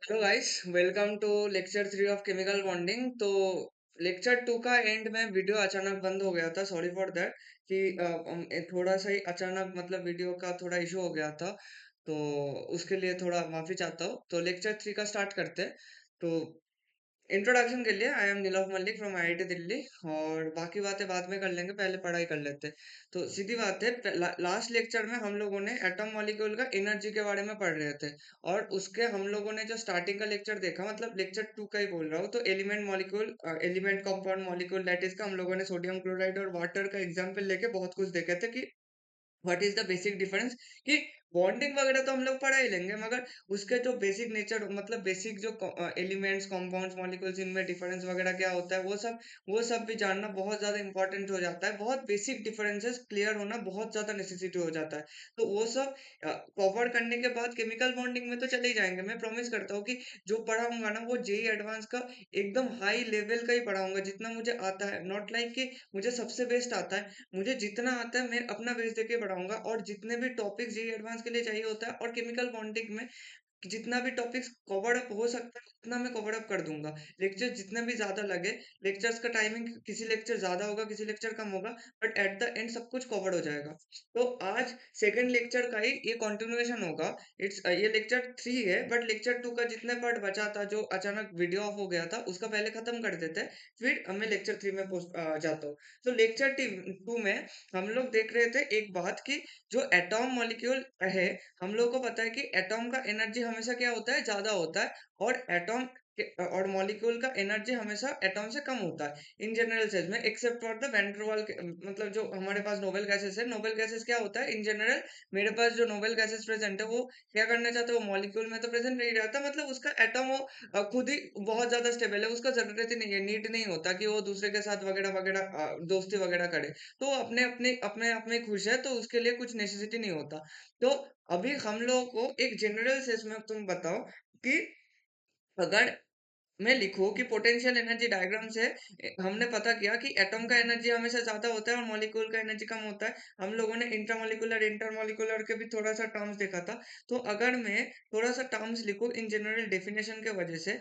Hello guys, welcome to lecture 3 of chemical bonding. तो lecture 2 का and में video अचानक बंद हो गया था। सॉरी फॉर दैट कि थोड़ा सा ही अचानक मतलब वीडियो का थोड़ा इशू हो गया था। तो उसके लिए थोड़ा माफी चाहता हूँ। तो लेक्चर 3 का स्टार्ट करते हैं। तो इंट्रोडक्शन के लिए I am Nilav Malik from IIT Delhi. और बाकी बातें बाद में कर लेंगे, पहले पढ़ाई कर लेते हैं। तो सीधी बात है, लास्ट लेक्चर में हम लोगों ने एटम मॉलिक्यूल का एनर्जी के बारे में पढ़ रहे थे। और उसके हम लोगों ने जो स्टार्टिंग का लेक्चर देखा, मतलब लेक्चर 2 का ही बोल रहा हूँ, तो element molecule, element compound molecule, that is का हम लोगों ने सोडियम क्लोराइड और वाटर का एग्जाम्पल लेके बहुत कुछ देखे थे कि what is the basic difference. कि बॉन्डिंग वगैरह तो हम लोग पढ़ा ही लेंगे, मगर उसके जो बेसिक नेचर, मतलब बेसिक जो एलिमेंट्स, कंपाउंड्स, मॉलिक्यूल्स, इनमें डिफरेंस वगैरह क्या होता है, वो सब भी जानना बहुत ज्यादा इंपॉर्टेंट हो जाता है। बहुत बेसिक डिफरेंसेस क्लियर होना बहुत ज्यादा नेसेसिटी हो जाता है। तो वो सब कवर करने के बाद केमिकल बॉन्डिंग में तो चले ही जाएंगे। मैं प्रॉमिस करता हूँ कि जो पढ़ाऊंगा ना, वो जेई एडवांस का एकदम हाई लेवल का ही पढ़ाऊंगा, जितना मुझे आता है। नॉट लाइक कि मुझे सबसे बेस्ट आता है, मुझे जितना आता है मैं अपना बेस देके पढ़ाऊंगा। और जितने भी टॉपिक्स जी एडवांस के लिए चाहिए होता है, और केमिकल बॉन्डिंग में कि जितना भी टॉपिक्स कवर अप हो सकता है उतना मैं कवर अप कर दूंगा। लेक्चर जितने भी ज्यादा लगे, लेक्चर्स का टाइमिंग किसी लेक्चर ज्यादा होगा, किसी लेक्चर कम होगा, बट एट द एंड सब कुछ कवर हो जाएगा। तो आज सेकंड लेक्चर का ही ये कंटिन्यूएशन होगा। ये लेक्चर 3 है, बट लेक्चर 2 का जितने पार्ट बचा था, जो अचानक वीडियो ऑफ हो गया था, उसका पहले खत्म कर देते हैं। फिर मैं लेक्चर 3 में जाता हूँ। तो लेक्चर 2 में हम लोग देख रहे थे एक बात की, जो एटॉम मॉलिक्यूल है, हम लोग को पता है कि एटॉम का एनर्जी हमेशा क्या होता है, ज्यादा होता है। और एटॉम और मॉलिक्यूल का एनर्जी हमेशा एटॉम से कम होता है इन जनरल सेंस में, except for the van der Waals. मतलब जो हमारे पास नोबेल गैसेस है, नोबेल गैसेस क्या होता है इन जनरल, मेरे पास जो नोबेल गैसेस प्रेजेंट है, वो क्या करना चाहते हैं, वो मॉलिक्यूल में तो प्रेजेंट नहीं रहता। मतलब उसका एटॉम वो खुद ही बहुत ज्यादा स्टेबल है, उसका जरूरत ही नहीं है, नीड नहीं होता कि वो दूसरे के साथ वगैरह वगैरह दोस्ती वगैरह करे। तो वो अपने अपने अपने आप में खुश है, तो उसके लिए कुछ नेसेसिटी नहीं होता। तो अभी हम लोगों को एक जनरल सेंस में तुम बताओ कि अगर मैं लिखूं कि पोटेंशियल एनर्जी डायग्राम से हमने पता किया कि एटॉम का एनर्जी हमेशा ज्यादा होता है और मॉलिक्यूल का एनर्जी कम होता है। हम लोगों ने इंट्रामॉलिक्यूलर इंटरमॉलिक्यूलर के भी थोड़ा सा टर्म्स देखा था। तो अगर मैं थोड़ा सा टर्म्स लिखूं इन जनरल डेफिनेशन के वजह से,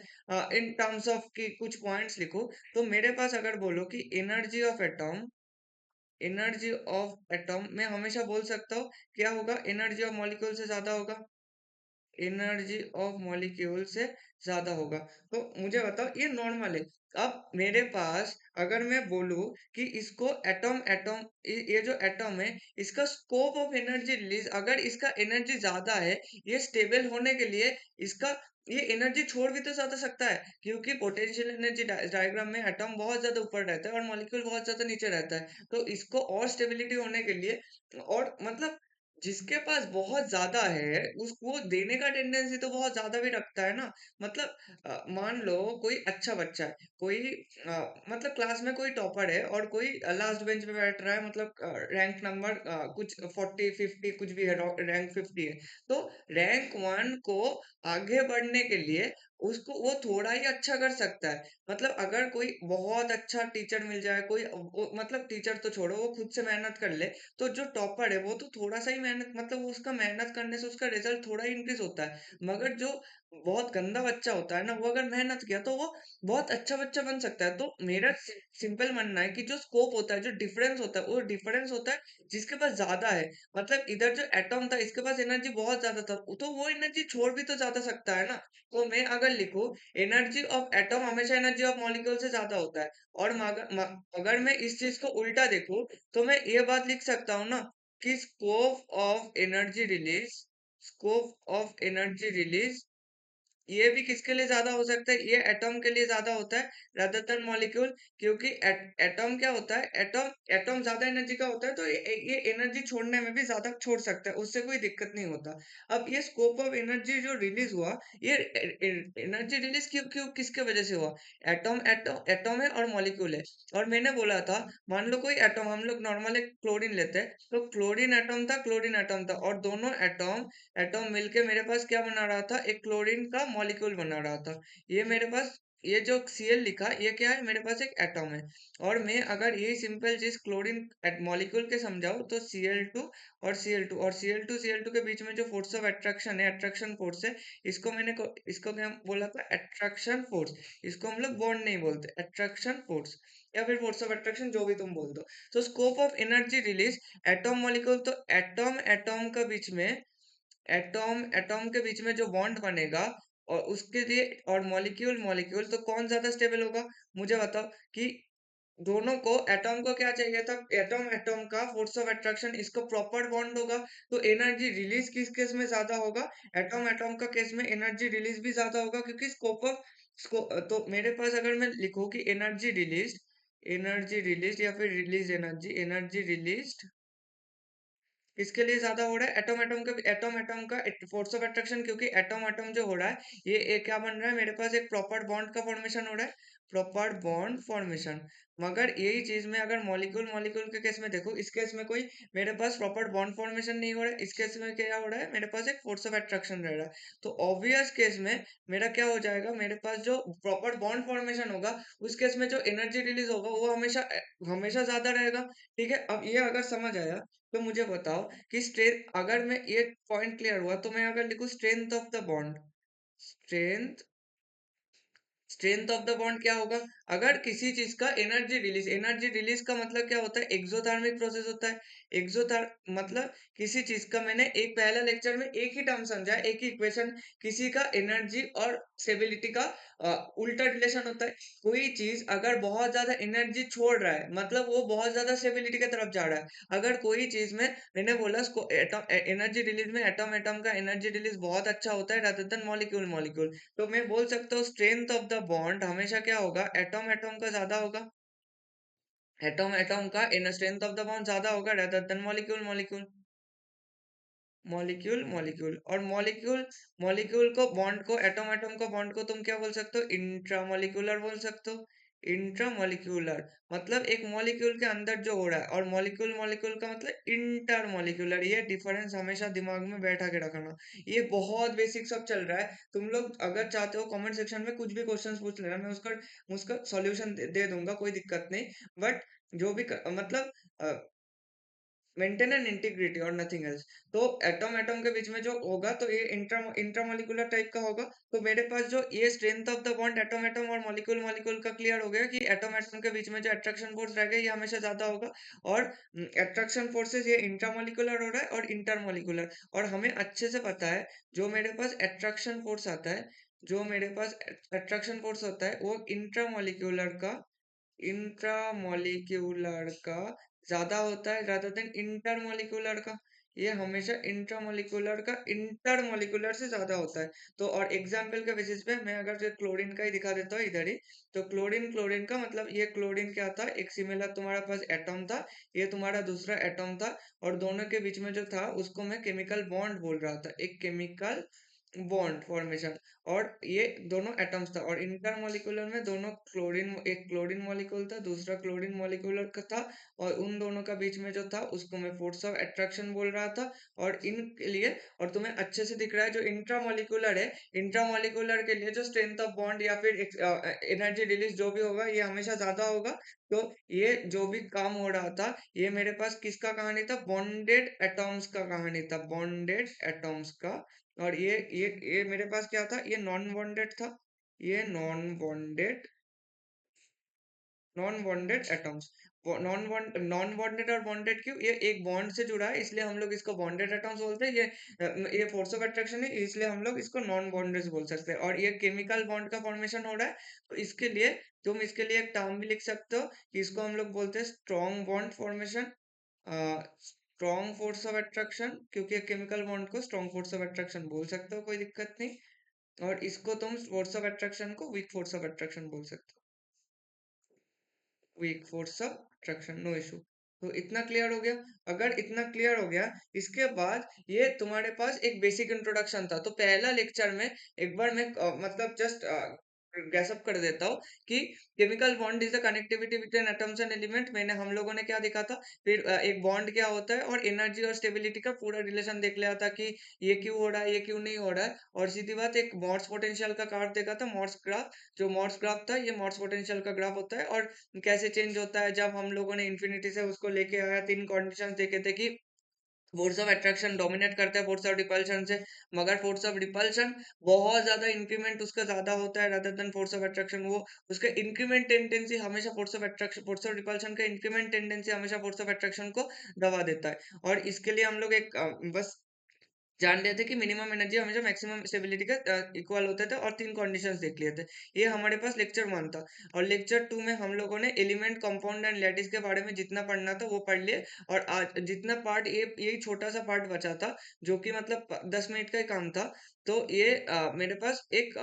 इन टर्म्स ऑफ की कुछ पॉइंट्स लिखूं, तो मेरे पास अगर बोलो कि energy of atom, energy of atom मैं हमेशा बोल सकता हूँ क्या होगा, एनर्जी ऑफ मॉलिक्यूल से ज्यादा होगा, एनर्जी ऑफ मॉलिक्यूल से ज्यादा होगा। तो मुझे बताओ, ये नॉर्मल है। अब मेरे पास अगर मैं बोलूं कि इसको एटॉम एटॉम, ये जो एटॉम है, इसका स्कोप ऑफ एनर्जी रिलीज, अगर इसका एनर्जी ज्यादा है, ये स्टेबल होने के लिए इसका ये एनर्जी छोड़ भी तो ज्यादा सकता है, क्योंकि पोटेंशियल एनर्जी डायग्राम में एटॉम बहुत ज्यादा ऊपर रहता है और मॉलिक्यूल बहुत ज्यादा नीचे रहता है। तो इसको और स्टेबिलिटी होने के लिए, और मतलब जिसके पास बहुत ज्यादा है उसको देने का टेंडेंसी तो बहुत ज्यादा भी रखता है ना। मतलब मान लो कोई अच्छा बच्चा है, कोई मतलब क्लास में कोई टॉपर है और कोई लास्ट बेंच पे बैठ रहा है, मतलब रैंक नंबर कुछ 40 50 कुछ भी है, रैंक 50 है। तो रैंक 1 को आगे बढ़ने के लिए उसको वो थोड़ा ही अच्छा कर सकता है। मतलब अगर कोई बहुत अच्छा टीचर मिल जाए, कोई मतलब टीचर तो छोड़ो, वो खुद से मेहनत कर ले, तो जो टॉपर है वो तो थोड़ा सा ही मेहनत, मतलब वो उसका मेहनत करने से उसका रिजल्ट थोड़ा ही इंक्रीज होता है। मगर जो बहुत गंदा बच्चा होता है ना, वो अगर मेहनत किया तो वो बहुत अच्छा बच्चा बन सकता है। तो मेरा सिंपल मानना है कि जो स्कोप होता है, जो डिफरेंस होता है, वो डिफरेंस होता है जिसके पास ज्यादा है। मतलब इधर जो एटॉम था, इसके पास एनर्जी बहुत ज्यादा था, तो वो एनर्जी छोड़ भी तो ज्यादा सकता है ना। तो मैं अगर लिखूं एनर्जी ऑफ एटॉम हमेशा एनर्जी ऑफ मॉलिक्यूल से ज्यादा होता है, और अगर मैं इस चीज को उल्टा देखूं, तो मैं ये बात लिख सकता हूँ ना कि स्कोप ऑफ एनर्जी रिलीज ये भी किसके लिए ज्यादा हो सकता है, ये एटॉम के लिए ज्यादा होता है rather than मॉलिक्यूल। क्योंकि एटॉम क्या होता है, एटॉम एटॉम ज्यादा एनर्जी का होता है, तो ये एनर्जी छोड़ने में भी ज्यादा छोड़ सकता है, उससे कोई दिक्कत नहीं होता। अब ये स्कोप ऑफ एनर्जी जो रिलीज हुआ, ये एनर्जी रिलीज क्यों क्यों किसके वजह से हुआ, एटॉम एटॉम एटॉम है और मॉलिक्यूल है। और मैंने बोला था, मान लो कोई एटॉम, हम लोग नॉर्मल एक क्लोरीन लेते हैं, तो क्लोरीन एटॉम था, और दोनों एटॉम एटॉम मिलके मेरे पास क्या बना रहा था, एक क्लोरीन का मॉलिक्यूल बना रहा था। ये मेरे पास ये जो Cl लिखा ये क्या है, मेरे पास एक एटम है। और मैं अगर यही सिंपल चीज क्लोरीन मॉलिक्यूल के समझाऊं तो Cl2 और Cl2 और Cl2 के बीच में जो फोर्स ऑफ अट्रैक्शन है, अट्रैक्शन फोर्स है, इसको क्या बोला था, अट्रैक्शन फोर्स। इसको हम लोग बॉन्ड नहीं बोलते, अट्रैक्शन फोर्स या फिर फोर्स ऑफ अट्रैक्शन, जो भी तुम बोल दो। तो scope of energy release, atom molecule, तो एटॉम एटॉम के बीच में, एटॉम एटॉम के बीच में जो बॉन्ड बनेगा और उसके लिए, और मॉलिक्यूल मॉलिक्यूल, तो कौन ज्यादा स्टेबल होगा, मुझे बताओ। कि दोनों को, एटॉम को क्या चाहिए था, एटॉम एटॉम का फोर्स ऑफ अट्रैक्शन, इसको प्रॉपर बॉन्ड होगा, तो एनर्जी रिलीज किस केस में ज्यादा होगा, एटॉम एटॉम का केस में एनर्जी रिलीज भी ज्यादा होगा, क्योंकि स्कोप ऑफ तो मेरे पास अगर मैं लिखूं कि एनर्जी रिलीज या फिर रिलीज एनर्जी रिलीज किसके लिए ज्यादा हो रहा है, एटम एटम का फोर्स ऑफ अट्रैक्शन, क्योंकि एटम एटम जो हो रहा है ये एक क्या बन रहा है, मेरे पास एक प्रॉपर बॉन्ड का फॉर्मेशन हो रहा है, प्रॉपर बॉन्ड फॉर्मेशन। मगर यही चीज में अगर मॉलिक्यूल मॉलिक्यूल के केस में देखो, इस केस में कोई मेरे पास प्रॉपर बॉन्ड फॉर्मेशन नहीं हो रहा है, इस केस में क्या हो रहा है, मेरे पास एक फोर्स ऑफ अट्रैक्शन रह रहा है। तो ऑब्वियस केस में मेरा क्या हो जाएगा, मेरे पास जो प्रॉपर बॉन्ड फॉर्मेशन होगा, उस केस में जो एनर्जी रिलीज होगा वो हमेशा हमेशा ज्यादा रहेगा। ठीक है, अब ये अगर समझ आया तो मुझे बताओ कि स्ट्रेंथ, अगर मैं ये पॉइंट क्लियर हुआ तो मैं अगर लिखूं strength of the bond, strength strength of the bond क्या होगा, अगर किसी चीज का एनर्जी रिलीज का मतलब क्या होता है, एक्सोथर्मिक प्रोसेस होता है। एक्सोथर्म मतलब किसी चीज का, मैंने एक पहला लेक्चर में एक ही टर्म समझा, एक ही इक्वेशन, किसी का एनर्जी और स्टेबिलिटी का उल्टा रिलेशन होता है। कोई चीज अगर बहुत ज्यादा एनर्जी छोड़ रहा है, मतलब वो बहुत ज्यादा स्टेबिलिटी की तरफ जा रहा है। अगर कोई चीज में, मैंने बोला एटम एनर्जी रिलीज में, एटम एटम का एनर्जी रिलीज बहुत अच्छा होता है रादर देन मॉलिक्यूल मॉलिक्यूल, तो मैं बोल सकता हूँ स्ट्रेंथ ऑफ द बॉन्ड हमेशा क्या होगा, एटम एटम का ज्यादा होगा, एटम एटम का in strength of the bond ज्यादा होगा rather than molecule molecule, molecule molecule. और मॉलिक्यूल मॉलिक्यूल को, बॉन्ड को, एटम एटम को बॉन्ड को तुम क्या बोल सकते हो, इंट्रामॉलिक्यूलर बोल सकते हो। इंट्रामॉलिक्यूलर मतलब एक मॉलिक्यूल के अंदर जो हो रहा है, और मॉलिक्यूल मॉलिक्यूल का मतलब इंटरमॉलिक्यूलर। ये डिफरेंस हमेशा दिमाग में बैठा के रखना। ये बहुत बेसिक सब चल रहा है, तुम लोग अगर चाहते हो कमेंट सेक्शन में कुछ भी क्वेश्चंस पूछ लेना, मैं उसका उसका सॉल्यूशन दे दूंगा, कोई दिक्कत नहीं। बट जो भी मतलब मेंटेन एन इंटीग्रिटी और नथिंग एल्स। तो एटम एटम के बीच में जो होगा तो ये इंट्रामोलिकुलर टाइप का होगा। तो मेरे पास जो ये strength of the bond atom atom और मॉलिक्यूल मॉलिक्यूल का क्लियर हो गया कि एटम एटम के बीच में जो अट्रैक्शन फोर्स रहेगा ये हमेशा ज्यादा होगा। और अट्रैक्शन फोर्सेस ये इंट्रामोलिकुलर हो रहा है और इंटरमोलिकुलर। और हमें अच्छे से पता है, जो मेरे पास अट्रैक्शन फोर्स आता है, जो मेरे पास अट्रैक्शन फोर्स होता है वो इंट्रामोलिक्यूलर का ज्यादा होता है rather देन इंटरमोलिकुलर का। ये हमेशा इंट्रामोलिकुलर का इंटरमोलिकुलर से ज्यादा होता है। तो और एग्जाम्पल के बेसिस पे मैं अगर जो क्लोरीन का ही दिखा देता हूँ इधर ही, तो क्लोरीन क्लोरीन का मतलब, ये क्लोरीन क्या था, एक सिमिलर तुम्हारे पास एटम था, ये तुम्हारा दूसरा एटम था, और दोनों के बीच में जो था उसको मैं केमिकल बॉन्ड बोल रहा था, एक केमिकल बॉन्ड फॉर्मेशन। और ये दोनों एटम्स था, और इंटरमोलिकुलर में दोनों क्लोरीन, एक क्लोरीन मॉलिक्यूल था, दूसरा क्लोरीन मॉलिक्यूलर का था, और उन दोनों का बीच में जो था उसको मैं फोर्स ऑफ अट्रैक्शन बोल रहा था। और इनके लिए, और तुम्हें अच्छे से दिख रहा है जो इंट्रामोलिकुलर है, इंट्रामोलिकुलर के लिए जो स्ट्रेंथ ऑफ बॉन्ड या फिर एनर्जी रिलीज जो भी होगा ये हमेशा ज्यादा होगा। तो ये जो भी काम हो रहा था, ये मेरे पास किसका कहानी था, बॉन्डेड एटॉम्स का कहानी था, बॉन्डेड एटॉम्स का। और ये मेरे पास क्या था, ये नॉन बॉन्डेड था, ये non bonded atoms. Non bonded और बॉन्डेड क्यों, ये एक बॉन्ड से जुड़ा है इसलिए हम लोग इसको बॉन्डेड एटम्स बोलते हैं। ये फोर्स ऑफ अट्रैक्शन है इसलिए हम लोग इसको नॉन बॉन्डेड बोल सकते हैं। और ये केमिकल बॉन्ड का फॉर्मेशन हो रहा है, तो इसके लिए तुम इसके लिए एक टर्म भी लिख सकते हो कि इसको हम लोग बोलते हैं strong bond formation, strong force of attraction, क्योंकि केमिकल बॉन्ड को स्ट्रॉन्ग फोर्स ऑफ अट्रैक्शन बोल सकते हो, कोई दिक्कत नहीं। और इसको तुम फोर्स ऑफ अट्रैक्शन को वीक फोर्स ऑफ अट्रैक्शन बोल सकते हो, weak force of attraction, no issue. तो इतना क्लियर हो गया। अगर इतना क्लियर हो गया, इसके बाद ये तुम्हारे पास एक बेसिक इंट्रोडक्शन था। तो पहला लेक्चर में एक बार मैं मतलब जस्ट गैसअप कर देता हूँ कि chemical bond is the connectivity between atoms and element. मैंने हम लोगों ने क्या देखा था, फिर एक बॉन्ड क्या होता है और एनर्जी और स्टेबिलिटी का पूरा रिलेशन देख लिया था कि ये क्यों हो रहा है, ये क्यों नहीं हो रहा है। और सीधी बात, एक मॉर्स पोटेंशियल का ग्राफ देखा था, मॉर्स ग्राफ। जो मॉर्स ग्राफ था, ये मॉर्स पोटेंशियल का ग्राफ होता है और कैसे चेंज होता है जब हम लोगों ने इन्फिनिटी से उसको लेके आया। तीन कंडीशंस देखे थे कि फोर्स ऑफ अट्रैक्शन डोमिनेट करता है फोर्स ऑफ रिपल्शन से, मगर फोर्स ऑफ रिपल्शन बहुत ज्यादा इंक्रीमेंट उसका ज्यादा होता है rather than force of attraction. वो उसका इंक्रीमेंट टेंडेंसी हमेशा force of attraction, force of repulsion का इंक्रीमेंट टेंडेंसी हमेशा फोर्स ऑफ अट्रैक्शन को दबा देता है। और इसके लिए हम लोग एक बस जान लिए थे कि मिनिमम एनर्जी हमेशा मैक्सिमम स्टेबिलिटी का इक्वल होते थे, और तीन कंडीशंस देख लिए थे। ये हमारे पास लेक्चर 1 था। और लेक्चर 2 में हम लोगों ने एलिमेंट, कंपाउंड एंड लैटिस के बारे में जितना पढ़ना था वो पढ़ लिए। और आज जितना पार्ट, ये यही छोटा सा पार्ट बचा था जो कि मतलब 10 मिनट का ही काम था। तो ये मेरे पास एक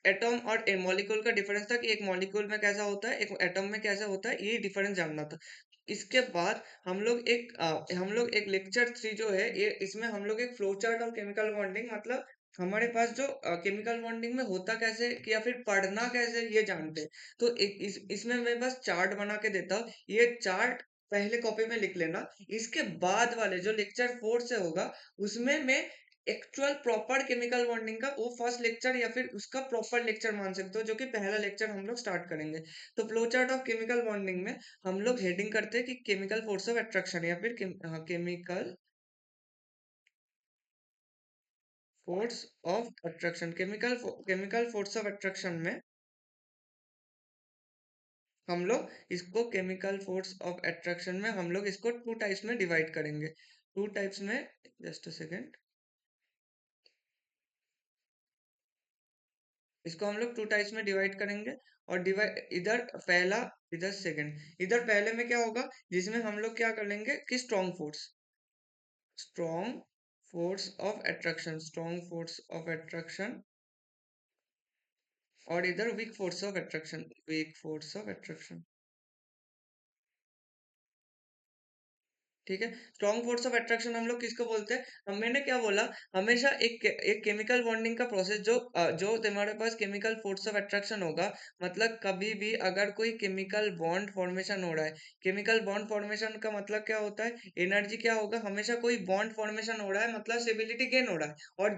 एटॉम और मॉलिक्यूल का डिफरेंस था कि एक मॉलिक्यूल में कैसा होता है, एक एटॉम में कैसा होता है, ये डिफरेंस जानना था। इसके बाद हम लोग एक लेक्चर 3 जो है, ये इसमें हम लोग एक फ्लो चार्ट और केमिकल बॉन्डिंग, मतलब हमारे पास जो केमिकल बॉन्डिंग में होता कैसे या फिर पढ़ना कैसे, ये जानते हैं। तो एक इसमें मैं बस चार्ट बना के देता हूँ, ये चार्ट पहले कॉपी में लिख लेना। इसके बाद वाले जो लेक्चर 4 से होगा, उसमें मैं एक्चुअल प्रॉपर केमिकल बॉन्डिंग का वो फर्स्ट लेक्चर या फिर उसका प्रॉपर लेक्चर मान सकते हो, जो कि पहला लेक्चर हम लोग स्टार्ट करेंगे। तो flow chart of chemical bonding में हम लोग हेडिंग करते हैं कि केमिकल फोर्स ऑफ अट्रैक्शन या फिर chemical force of attraction. Chemical force of attraction में हम लोग इसको, केमिकल फोर्स ऑफ अट्रैक्शन में हम लोग इसको टू टाइप्स में डिवाइड करेंगे। टू टाइप्स में, जस्ट अ सेकेंड, इसको हम लोग टू टाइप्स में डिवाइड करेंगे। और डिवाइड इधर सेकेंड, इधर पहले में क्या होगा, जिसमें हम लोग क्या कर लेंगे कि strong force of attraction, strong force of attraction. और इधर week force of attraction, week force of attraction. ठीक है। स्ट्रॉन्ग फोर्स ऑफ अट्रैक्शन हम लोग किसको बोलते हैं, मैंने क्या बोला, हमेशा एक केमिकल बॉन्डिंग का प्रोसेस, जो तुम्हारे पास केमिकल फोर्स ऑफ अट्रैक्शन होगा, मतलब कभी भी अगर कोई केमिकल बॉन्ड फॉर्मेशन हो रहा है, केमिकल बॉन्ड फॉर्मेशन का मतलब क्या होता है, एनर्जी क्या होगा, हमेशा कोई बॉन्ड फॉर्मेशन हो रहा है मतलब स्टेबिलिटी गेन हो रहा है। और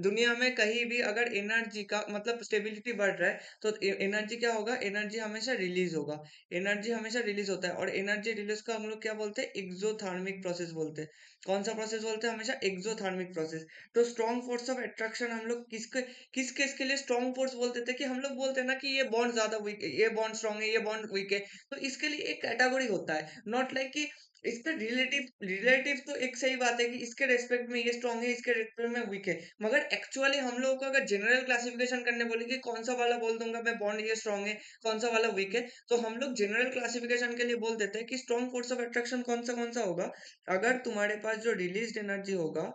दुनिया में कहीं भी अगर एनर्जी का मतलब स्टेबिलिटी बढ़ रहा है, तो एनर्जी क्या होगा, एनर्जी हमेशा रिलीज होगा। एनर्जी हमेशा रिलीज होता है, और एनर्जी रिलीज को हम लोग क्या बोलते हैं, एक्सोथर्मिक प्रोसेस बोलते हैं। कौन सा प्रोसेस बोलते हैं, हमेशा एक्सोथर्मिक प्रोसेस। तो स्ट्रॉन्ग फोर्स ऑफ अट्रैक्शन हम लोग किस केस के लिए स्ट्रॉन्ग फोर्स बोलते थे, कि हम लोग बोलते हैं ना कि ये बॉन्ड ज्यादा वीक है, ये बॉन्ड स्ट्रॉन्ग है, ये बॉन्ड वीक है। तो इसके लिए एक कैटेगरी होता है, नॉट लाइक कि इसका रिलेटिव रिलेटिव तो एक सही बात है कि इसके रेस्पेक्ट में ये स्ट्रॉन्ग है, इसके रेस्पेक्ट में वीक है। मगर एक्चुअली हम लोगों को अगर जनरल क्लासिफिकेशन करने बोले कि कौन सा वाला बोल दूंगा मैं, बॉन्ड ये स्ट्रॉन्ग है, कौन सा वाला वीक है, तो हम लोग जनरल क्लासिफिकेशन के लिए बोल देते हैं कि स्ट्रॉन्ग फोर्स ऑफ अट्रैक्शन कौन सा होगा, अगर तुम्हारे पास जो रिलीज्ड एनर्जी होगा,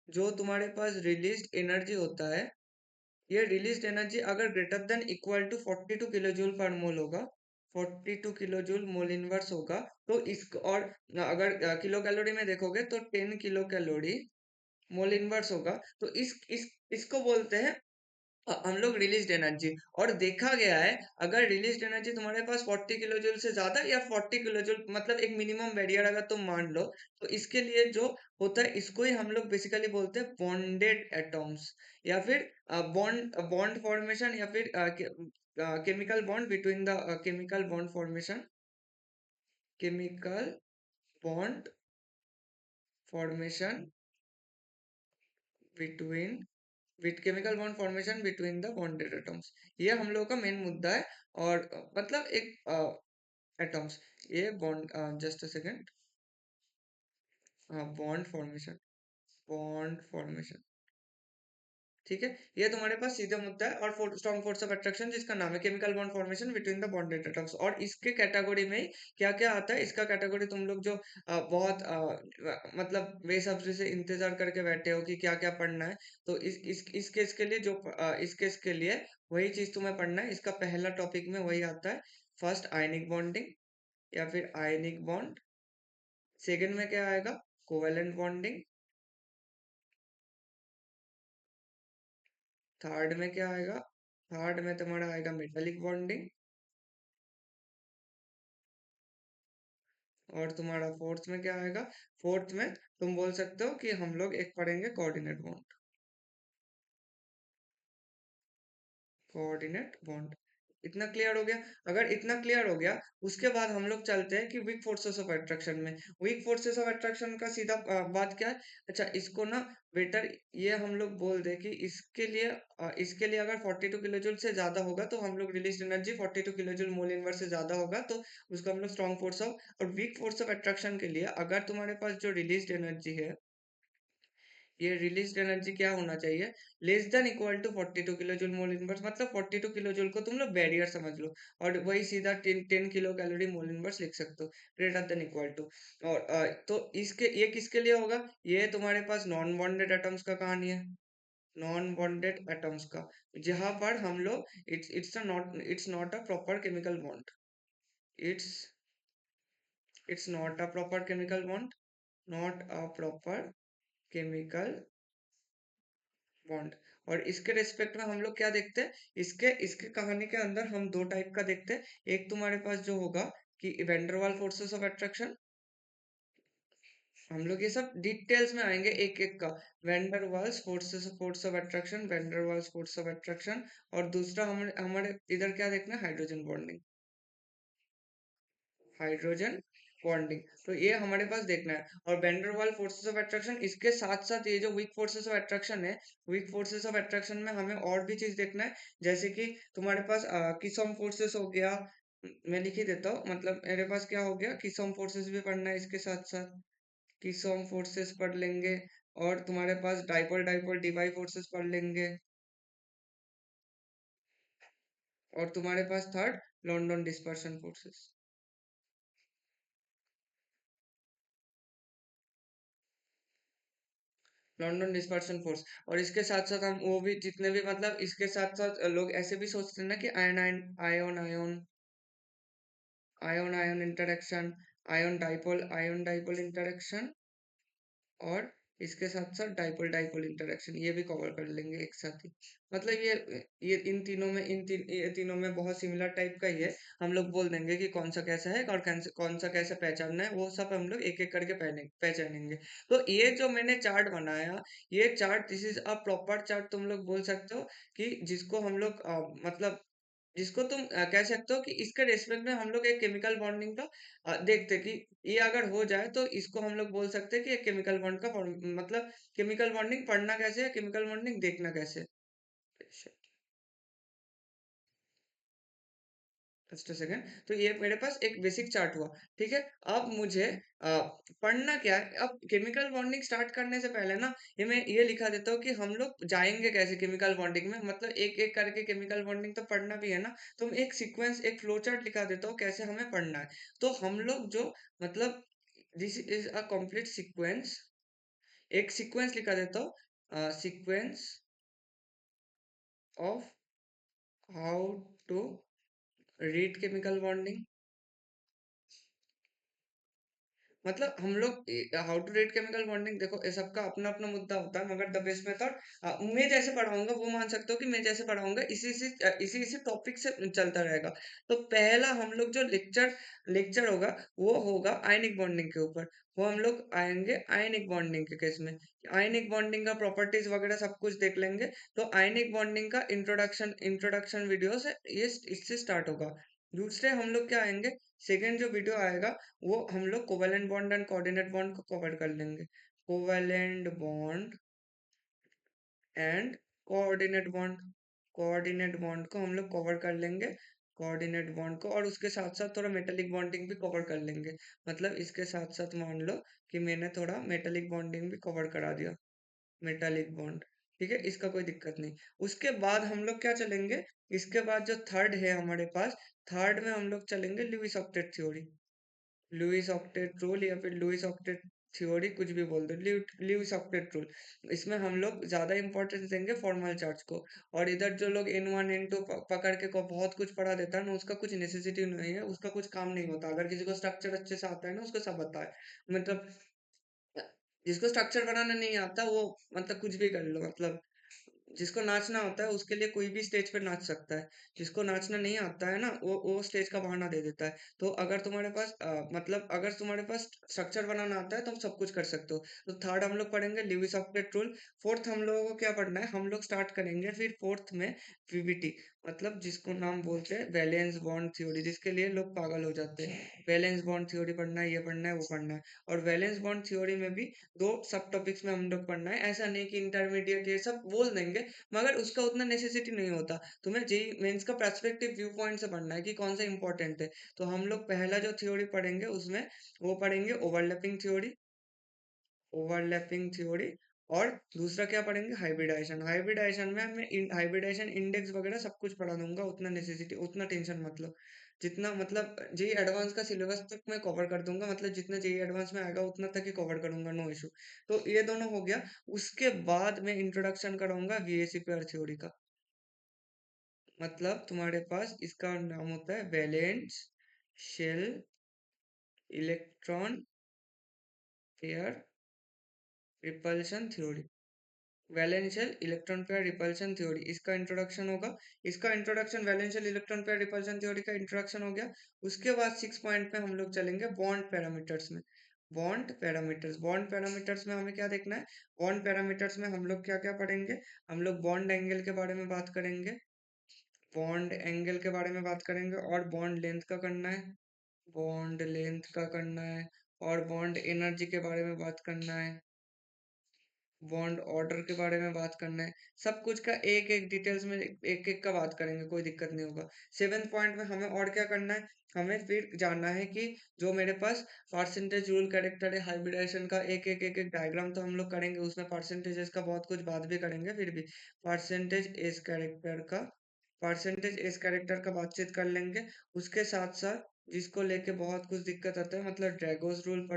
जो तुम्हारे पास रिलीज्ड एनर्जी होता है, ये रिलीज्ड एनर्जी अगर greater than equal to 42 kilo joule per mole होगा, 42 किलो जूल मोल इनवर्स होगा, तो इस, और अगर किलो कैलोरी में देखोगे तो 10 किलो कैलोरी मोल इनवर्स होगा, तो इसको बोलते हैं हम लोग रिलीज्ड एनर्जी। और देखा गया है, अगर रिलीज्ड एनर्जी तुम्हारे पास 40 किलो जूल से ज्यादा या 40 किलो जूल, मतलब एक मिनिमम बैरियर अगर तुम मान लो, तो इसके लिए जो होता है, इसको ही हम लोग बेसिकली बोलते हैं बॉन्डेड एटॉम्स, या फिर बॉन्ड बॉन्ड फॉर्मेशन, या फिर chemical bond between the chemical bond formation, chemical bond formation between, with chemical bond formation between the bonded atoms. ये हम लोगों का मेन मुद्दा है। और मतलब एक एटम्स, ये बॉन्ड, जस्ट अ सेकेंड, हाँ, बॉन्ड फॉर्मेशन। ठीक है। ये तुम्हारे पास सीधा मुद्दा है। और स्ट्रॉन्ग फोर्स ऑफ अट्रैक्शन, जिसका नाम है chemical bond formation between the bonded atoms. और इसके कैटेगरी में क्या क्या आता है, इसका कैटेगरी तुम लोग जो बहुत मतलब बेसब्री से इंतजार करके बैठे हो कि क्या क्या पढ़ना है, तो इस केस के लिए इस केस के लिए वही चीज तुम्हें पढ़ना है। इसका पहला टॉपिक में वही आता है, फर्स्ट आयनिक बॉन्डिंग या फिर आयनिक बॉन्ड। सेकंड में क्या आएगा, कोवेलेंट बॉन्डिंग। थर्ड में क्या आएगा, थर्ड में तुम्हारा आएगा मेटालिक बॉन्डिंग, और तुम्हारा फोर्थ में क्या आएगा? फोर्थ में तुम बोल सकते हो कि हम लोग एक पढ़ेंगे कोऑर्डिनेट बॉन्ड। कोऑर्डिनेट बॉन्ड, इतना क्लियर हो गया? अगर इतना क्लियर हो गया, उसके बाद हम लोग चलते हैं कि वीक फोर्सेस ऑफ अट्रैक्शन में। वीक फोर्सेस ऑफ अट्रैक्शन का सीधा बात क्या है? अच्छा, इसको ना बेटर ये हम लोग बोल दे कि इसके लिए अगर 42 किलो जूल से ज्यादा होगा तो हम लोग release energy 42 kilo joule mole inverse से ज्यादा होगा तो उसको हम लोग स्ट्रॉन्ग फोर्स ऑफ। और वीक फोर्स ऑफ अट्रैक्शन के लिए अगर तुम्हारे पास जो रिलीज एनर्जी है, ये रिलीज्ड एनर्जी क्या होना चाहिए? Less than equal to 42 kilo joule mole inverse, मतलब 42 किलो जूल को तुम लोग बैरियर समझ लो, और वही सीधा 10 किलो कैलोरी मोल इनवर्स लिख सकते हो, ग्रेटर देन इक्वल टू। और तो ये किसके लिए होगा? ये तुम्हारे पास नॉन बॉन्डेड एटम्स का कहानी है, नॉन बॉन्डेड एटम्स का, जहां पर हम लोग it's not a proper chemical bond, it's it's not a proper chemical bond, not a proper chemical bond. और इसके रिस्पेक्ट में हम लोग क्या देखते हैं? इसके इसके कहानी के अंदर हम दो टाइप का देखते हैं। एक तुम्हारे पास जो होगा कि वेंडरवाल फोर्सेस ऑफ अट्रैक्शन, हम लोग ये सब डिटेल्स में आएंगे एक एक का। Van der Waals force of attraction, van der Waals force of attraction. और दूसरा हमारे हमारे इधर क्या देखना है? हाइड्रोजन बॉन्डिंग, हाइड्रोजन बॉन्डिंग, तो ये हमारे पास देखना है। और वैन फोर्सेस ऑफ अट्रैक्शन, इसके साथ साथ ये जो वीक फोर्सेस ऑफ अट्रैक्शन है, वीक फोर्सेस ऑफ अट्रैक्शन में हमें और भी चीज देखना है। जैसे कि तुम्हारे पास किसम फोर्सेस हो गया, मैं लिख ही देता हूँ, मतलब मेरे पास क्या हो गया, किसम फोर्सेस भी पढ़ना है इसके साथ साथ, किसम फोर्सेस पढ़ लेंगे। और तुम्हारे पास डाइपोल डाइपोल डिवाई फोर्सेस पढ़ लेंगे। और तुम्हारे पास third, London dispersion forces, London dispersion force. और इसके साथ साथ हम वो भी जितने भी, मतलब इसके साथ साथ लोग ऐसे भी सोचते हैं ना कि ion ion ion ion ion ion interaction, ion dipole interaction, और इसके साथ साथ डाइपोल डाइपोल इंटरेक्शन, ये भी कवर कर लेंगे एक साथ ही। मतलब ये ये तीनों में बहुत सिमिलर टाइप का ही है। हम लोग बोल देंगे कि कौन सा कैसा है और कौन सा कैसे पहचानना है, वो सब हम लोग एक एक करके पहचानेंगे। तो ये जो मैंने चार्ट बनाया, ये chart this is a proper chart, तुम लोग बोल सकते हो कि जिसको हम लोग मतलब जिसको तुम कह सकते हो कि इसके रेस्पेक्ट में हम लोग एक केमिकल बॉन्डिंग का देखते हैं कि ये अगर हो जाए तो इसको हम लोग बोल सकते हैं कि एक केमिकल बॉन्ड का मतलब केमिकल बॉन्डिंग पढ़ना कैसे है, केमिकल बॉन्डिंग देखना कैसे है। जस्ट अ सेकेंड, तो ये मेरे पास एक बेसिक चार्ट हुआ। ठीक है, अब मुझे पढ़ना क्या है? अब केमिकल बॉन्डिंग स्टार्ट करने से पहले ना, ये मैं ये लिखा देता हूँ कि हम लोग जाएंगे कैसे केमिकल बॉन्डिंग में, मतलब एक एक करके केमिकल बॉन्डिंग तो पढ़ना भी है ना। तो मैं एक सीक्वेंस, एक फ्लो चार्ट लिखा देता हूँ कैसे हमें पढ़ना है। तो हम लोग जो, मतलब this is a complete sequence, एक सीक्वेंस लिखा देता हूँ, sequence of how to read chemical bonding. मतलब हम लोग how to rate chemical bonding, देखो ये सबका अपना अपना मुद्दा होता है, मगर द बेस्ट मेथड मैं जैसे पढ़ाऊंगा वो मान सकते हो कि मैं जैसे पढ़ाऊंगा इसी टॉपिक से चलता रहेगा। तो पहला हम लोग जो लेक्चर होगा वो होगा आयनिक बॉन्डिंग के ऊपर। वो हम लोग आएंगे आयनिक बॉन्डिंग के केस में, आयनिक बॉन्डिंग का प्रॉपर्टीज वगैरह सब कुछ देख लेंगे। तो आयनिक बॉन्डिंग का इंट्रोडक्शन वीडियो से ये इससे स्टार्ट होगा। दूसरे हम लोग क्या आएंगे, सेकेंड जो वीडियो आएगा वो हम लोग covalent bond and coordinate bond को कवर कर लेंगे। Covalent bond and coordinate bond को हम लोग कवर कर लेंगे, कोऑर्डिनेट बॉन्ड को, और उसके साथ साथ थोड़ा मेटेलिक बॉन्डिंग भी कवर कर लेंगे। मतलब इसके साथ साथ मान लो कि मैंने थोड़ा मेटेलिक बॉन्डिंग भी कवर करा दिया, मेटालिक बॉन्ड। ठीक है, इसका कोई दिक्कत नहीं। उसके बाद हम लोग क्या चलेंगे, इसके बाद जो थर्ड है हमारे पास, थर्ड में हम लोग चलेंगे Lewis octet theory, Lewis octet rule, या फिर लुईस ऑक्टेट थ्योरी, कुछ भी बोल दो, लुईस ऑक्टेट रूल। इसमें हम लोग ज्यादा इंपॉर्टेंस देंगे फॉर्मल चार्ज को। और इधर जो लोग N1 N2 पकड़ के को बहुत कुछ पढ़ा देता है ना, उसका कुछ नेसेसिटी नहीं है, उसका कुछ काम नहीं होता। अगर किसी को स्ट्रक्चर अच्छे से आता है ना, उसको सब आता है। मतलब जिसको स्ट्रक्चर बनाना नहीं आता वो मतलब कुछ भी कर लो, मतलब जिसको नाचना होता है उसके लिए कोई भी स्टेज पे नाच सकता है। जिसको नाचना नहीं आता है ना, वो स्टेज का बहाना दे देता है। तो अगर तुम्हारे पास मतलब अगर तुम्हारे पास स्ट्रक्चर बनाना आता है तो सब कुछ कर सकते हो। तो थर्ड हम लोग पढ़ेंगे ल्यूइस ऑक्टेट रूल। फोर्थ हम लोगों को क्या पढ़ना है, हम लोग स्टार्ट करेंगे फिर फोर्थ में वीबीटी, मतलब जिसको नाम बोलते हैं वैलेंस बॉन्ड थ्योरी, जिसके लिए लोग पागल हो जाते हैं। वैलेंस बॉन्ड थ्योरी पढ़ना है, ये पढ़ना है, वो पढ़ना है। और वैलेंस बॉन्ड थ्योरी में भी दो सब टॉपिक्स में हम लोग पढ़ना है। ऐसा नहीं कि इंटरमीडिएट ये सब बोल देंगे, मगर उसका उतना नेसेसिटी नहीं होता। तुम्हें जेई मेंस का पर्सपेक्टिव व्यू पॉइंट से पढ़ना है कि कौन सा इंपॉर्टेंट है। तो हम लोग पहला जो थ्योरी पढ़ेंगे उसमें वो पढ़ेंगे ओवरलैपिंग थ्योरी, ओवरलैपिंग थ्योरी। और दूसरा क्या पढ़ेंगे, हाइब्रिडाइजेशन। हाइब्रिडाइजेशन में मैं हाइब्रिडाइजेशन इंडेक्स वगैरह सब कुछ पढ़ा दूंगा, उतना नेसेसिटी उतना टेंशन मतलब, जितना मतलब जेई एडवांस का सिलेबस तक मैं कवर कर दूंगा, मतलब जितना जेई एडवांस में आएगा उतना तक ही कवर करूंगा, नो इशू। तो ये दोनों हो गया। उसके बाद मैं इंट्रोडक्शन कराऊंगा वीएसीपीआर थ्योरी का। मतलब तुम्हारे पास इसका नाम होता है valence shell electron pair repulsion theory. Valence shell electron pair repulsion theory, इसका इंट्रोडक्शन होगा। इसका introduction valence shell electron pair repulsion theory का इंट्रोडक्शन हो गया। उसके बाद 6 पॉइंट पे हम लोग चलेंगे बॉन्ड पैरामीटर्स में। बॉन्ड पैरामीटर्स में हमें क्या देखना है, बॉन्ड पैरामीटर्स में हम लोग क्या क्या पढ़ेंगे। हम लोग बॉन्ड एंगल के बारे में बात करेंगे, बॉन्ड एंगल के बारे में बात करेंगे, और बॉन्ड लेंथ का करना है, बॉन्ड लेंथ का करना है। और बॉन्ड एनर्जी के बारे में बात करना है, बॉन्ड ऑर्डर के बारे में बात करना है। सब कुछ का एक एक डिटेल्स में एक एक का बात करेंगे, कोई दिक्कत नहीं होगा। 7 पॉइंट में हमें और क्या करना है, हमें फिर जानना है कि जो मेरे पास परसेंटेज रूल कैरेक्टर है हाइब्रिडाइजेशन का, एक एक डायग्राम तो हम लोग करेंगे, उसमें परसेंटेजेस का बहुत कुछ बात भी करेंगे। फिर भी परसेंटेज एज कैरेक्टर का बातचीत कर लेंगे। उसके साथ साथ जिसको लेके बहुत कुछ दिक्कत आता है, मतलब ड्रैगोस रूल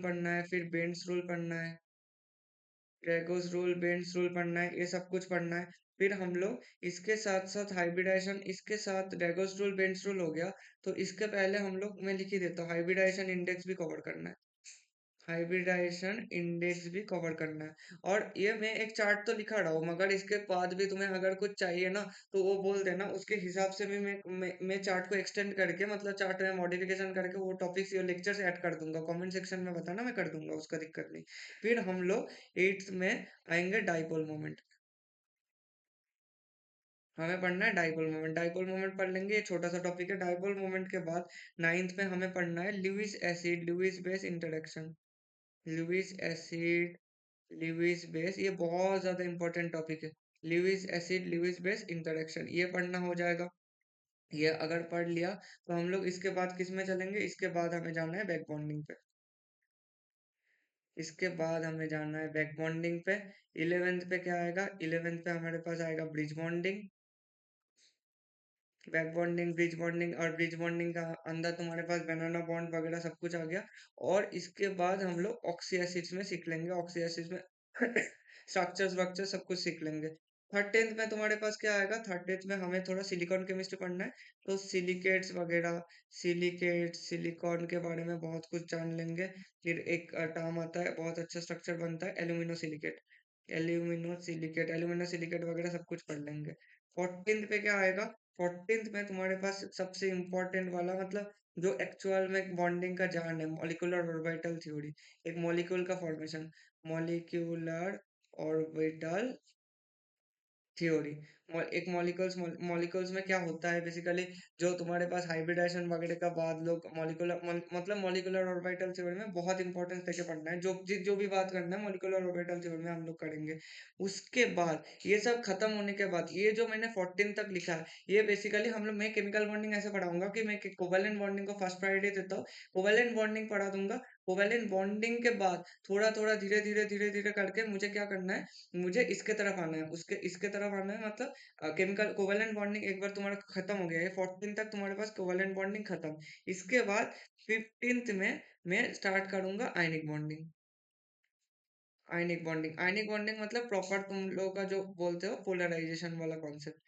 पढ़ना है, फिर बेंड्स रूल पढ़ना है, ड्रैगोस रूल, बेंड्स रूल पढ़ना है, ये सब कुछ पढ़ना है। फिर हम लोग इसके साथ साथ हाइब्रिडाइजेशन, इसके साथ ड्रैगोस रूल बेंड्स रूल हो गया। तो इसके पहले हम लोग, मैं लिख ही देता हूँ, हाइब्रिडाइजेशन इंडेक्स भी कवर करना है। हाइब्रिडाइजेशन इंडेक्स भी कवर करना है। और ये मैं एक चार्ट तो लिखा रहा हूँ, मगर इसके बाद भी तुम्हें अगर कुछ चाहिए ना तो वो बोल देना, उसके हिसाब से भी मैं चार्ट को एक्सटेंड करके, मतलब चार्ट में मॉडिफिकेशन करके वो टॉपिक्स या लेक्चर्स ऐड कर दूंगा। कमेंट सेक्शन में बताना, मैं कर दूंगा, उसका दिक्कत नहीं। फिर हम लोग 8th में आएंगे डाइपोल मोमेंट। हमें पढ़ना है डाइपोल मोमेंट, डाइपोल मोमेंट पढ़ लेंगे, ये छोटा सा टॉपिक है। डाइपोल मोमेंट के बाद 9th में हमें पढ़ना है Lewis acid Lewis base interaction. Lewis acid Lewis base, ये बहुत ज्यादा इंपॉर्टेंट टॉपिक है। Lewis acid Lewis base interaction, ये पढ़ना हो जाएगा। ये अगर पढ़ लिया तो हम लोग इसके बाद किस में चलेंगे, इसके बाद हमें जाना है बैक बॉन्डिंग पे। इसके बाद हमें जाना है बैक बॉन्डिंग पे। 11th पे क्या आएगा, 11th पे हमारे पास आएगा bridge bonding. Back bonding, bridge bonding, और ब्रिज बॉन्डिंग का अंदर तुम्हारे पास बनाना बॉन्ड वगैरह सब कुछ आ गया। और इसके बाद हम लोग ऑक्सी एसिड्स में सीख लेंगे, ऑक्सी एसिड्स में स्ट्रक्चर स्ट्रक्चर सब कुछ सीख लेंगे। 13th में तुम्हारे पास क्या आएगा, 13th में हमें थोड़ा सिलिकॉन केमिस्ट्री पढ़ना है। तो सिलिकेट्स वगैरह, सिलिकॉन के बारे में बहुत कुछ जान लेंगे। फिर एक टर्म आता है, बहुत अच्छा स्ट्रक्चर बनता है, एल्यूमिनो सिलिकेट वगैरह सब कुछ पढ़ लेंगे। 14th पे क्या आएगा, 14th में तुम्हारे पास सबसे इम्पोर्टेंट वाला, मतलब जो एक्चुअल में बॉन्डिंग का जान है, मॉलिक्यूलर ऑर्बिटल थ्योरी। एक मॉलिक्यूल का फॉर्मेशन, मॉलिक्यूलर ऑर्बिटल थ्योरी। एक मॉलिक्यूल्स में क्या होता है बेसिकली, जो तुम्हारे पास हाइब्रिडाइजेशन वगैरह का बाद लोग मतलब मॉलिक्यूलर ऑर्बिटल थ्योरी में बहुत इंपॉर्टेंस देके पढ़ना है। जो भी बात करना है मॉलिक्यूलर ऑर्बिटल थ्योरी में हम लोग करेंगे। उसके बाद ये सब खत्म होने के बाद, ये जो मैंने 14 तक लिखा है, ये बेसिकली हम लोग, मैं केमिकल बॉन्डिंग ऐसे पढ़ाऊंगा कि मैं कोवेलेंट बॉन्डिंग को फर्स्ट प्रायोरिटी देता हूँ। कोवेलेंट बॉन्डिंग पढ़ा दूंगा। कोवेलेंट बॉन्डिंग के बाद थोड़ा थोड़ा धीरे धीरे करके मुझे क्या करना है, मुझे इसके तरफ आना है, उसके इसके तरफ आना है, मतलब केमिकल कोवेलेंट बॉन्डिंग एक बार तुम्हारा खत्म हो गया है, 14 तक तुम्हारे पास कोवेलेंट बॉन्डिंग खत्म। इसके बाद 15th में मैं स्टार्ट करूंगा आयनिक बॉन्डिंग। आयनिक बॉन्डिंग मतलब प्रॉपर तुम लोग का जो बोलते हो पोलराइजेशन वाला कॉन्सेप्ट,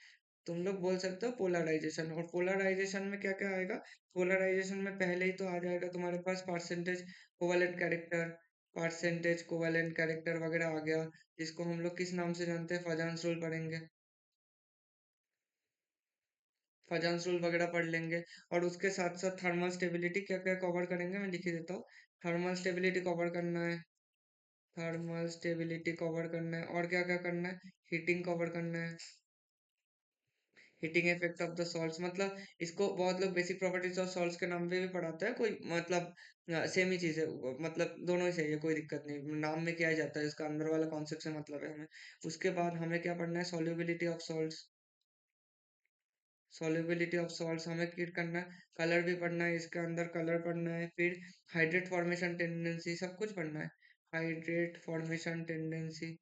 तुम लोग बोल सकते हो पोलराइजेशन। और पोलराइजेशन में क्या क्या आएगा, पोलराइजेशन में पहले ही तो आ जाएगा तुम्हारे पास percentage covalent character, percentage, covalent character वगैरह आ गया, इसको हम लोग किस नाम से जानते हैं, फजांस रूल पढ़ेंगे, फजांस रूल वगैरह पढ़ लेंगे। और उसके साथ साथ थर्मल स्टेबिलिटी क्या क्या कवर करेंगे, मैं लिख ही देता हूँ। थर्मल स्टेबिलिटी कवर करना है, थर्मल स्टेबिलिटी कवर करना है, और क्या क्या करना है, हीटिंग कवर करना है, heating effect of the salts, मतलब इसको बहुत लोग बेसिक प्रॉपर्टीज ऑफ सॉल्ट्स के नाम पे भी पढ़ाते हैं, कोई मतलब सेम ही चीज है, मतलब दोनों ही सही है, कोई दिक्कत नहीं, नाम में क्या ही जाता है, इसका अंदर वाला कॉन्सेप्ट से मतलब है हमें। उसके बाद हमें क्या पढ़ना है, solubility of salts, solubility of salts हमें क्रिएट करना है, कलर भी पढ़ना है, इसके अंदर कलर पढ़ना है, फिर हाइड्रेट फॉर्मेशन टेंडेंसी सब कुछ पढ़ना है, hydrate formation tendency,